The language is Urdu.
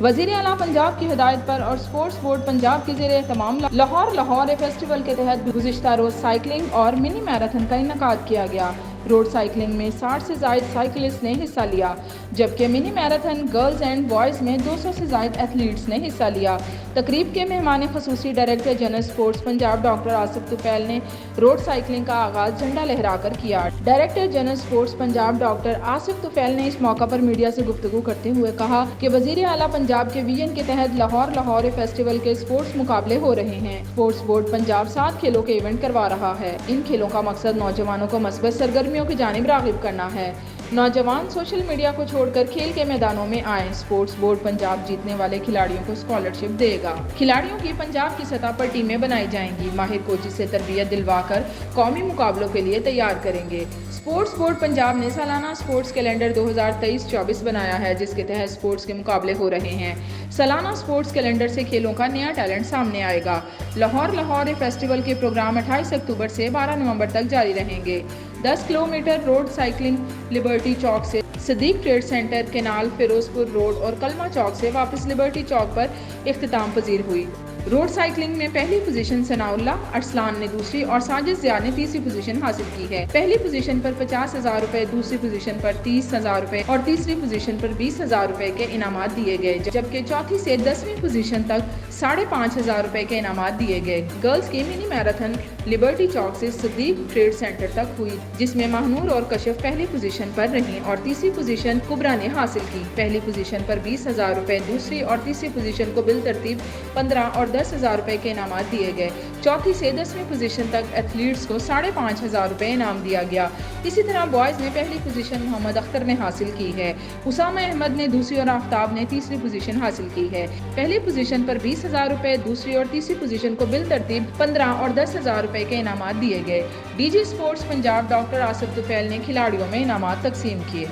وزیر اعلیٰ پنجاب کی ہدایت پر اور اسپورٹس بورڈ پنجاب کے زیر اہتمام لاہور فیسٹیول کے تحت گزشتہ روز سائیکلنگ اور منی میراتھن کا انعقاد کیا گیا۔ روڈ سائیکلنگ میں 60 سے زائد سائیکلسٹ نے حصہ لیا، جبکہ mini marathon girls and boys میں 200 سے زائد ایتھلیٹس نے حصہ لیا۔ تقریب کے مہمان خصوصی director general sports Punjab doctor Asif Tufail نے روڈ سائیکلنگ کا آغاز جھنڈا لہرا کر کیا۔ Director general sports Punjab doctor Asif Tufail نے اس موقع پر میڈیا سے گفتگو کرتے ہوئے کہا کہ وزیر اعلیٰ پنجاب کے ویژن کے تحت لاہور فیسٹیول کے اسپورٹس مقابلے ہو رہے ہیں۔ اسپورٹس بورڈ پنجاب 7 کھیلوں کے ایونٹ کروا رہا ہے۔ ان کھیلوں کا مقصد نوجوانوں کو مثبت سرگرمیوں کی جانب راغب کرنا ہے۔ نوجوان سوشل میڈیا کو چھوڑ کر کھیل کے میدانوں میں آئیں۔ اسپورٹس بورڈ پنجاب جیتنے والے کھلاڑیوں کو اسکالرشپ دے گا۔ کھلاڑیوں کی پنجاب کی سطح پر ٹیمیں بنائی جائیں گی۔ ماہر کوچز سے تربیت دلوا کر قومی مقابلوں کے لیے تیار کریں گے۔ اسپورٹس بورڈ پنجاب نے سالانہ اسپورٹس کیلنڈر 2023-24 بنایا ہے، جس کے تحت اسپورٹس کے مقابلے ہو رہے ہیں۔ سالانہ اسپورٹس کیلنڈر سے کھیلوں کا نیا ٹیلنٹ سامنے آئے گا۔ لاہور فیسٹیول کے پروگرام 28 اکتوبر سے 12 نومبر تک جاری رہیں گے۔ 10 کلومیٹر روڈ سائیکلنگ لبرٹی چوک سے صدیق ٹریڈ سینٹر، کینال، فیروز پور روڈ اور کلمہ چوک سے واپس لبرٹی چوک پر اختتام پذیر ہوئی۔ روڈ سائیکلنگ میں پہلی پوزیشن ثناء اللہ ارسلان نے دوسری اور ساجد ضیاء نے تیسری پوزیشن حاصل کی ہے۔ پہلی پوزیشن پر 50,000 روپے، دوسری پوزیشن پر 30,000 روپے اور تیسری پوزیشن پر 20,000 روپے کے انعامات دیے گئے، جبکہ چوتھی سے 10ویں پوزیشن تک 5,500 روپے کے انعامات دیے گئے۔ گرلز کی منی میراتھن لبرٹی چوک سے صدیق ٹریڈ سینٹر تک ہوئی، جس میں ماہنور اور کشف پہلی پوزیشن پر رہیں اور تیسری پوزیشن کبرا نے حاصل کی۔ پہلی پوزیشن پر 20,000 روپے، دوسری اور تیسری پوزیشن کو بالترتیب 15 اور 10,000 روپے کے انعامات دیے گئے۔ چوتھی سے 10ویں پوزیشن تک ایتھلیٹس کو 5,500 روپے انعام دیا گیا۔ اسی طرح بوائز میں پہلی پوزیشن محمد اختر نے حاصل کی ہے، اسامہ احمد نے دوسری اور آفتاب نے تیسری پوزیشن حاصل کی ہے۔ پہلی پوزیشن پر 20,000 روپے، دوسری اور تیسری پوزیشن کو بالترتیب 15 اور 10,000 روپے کے انعامات دیے گئے۔ D G sports Punjab doctor Asif Tufail نے کھلاڑیوں میں انعامات تقسیم کیے۔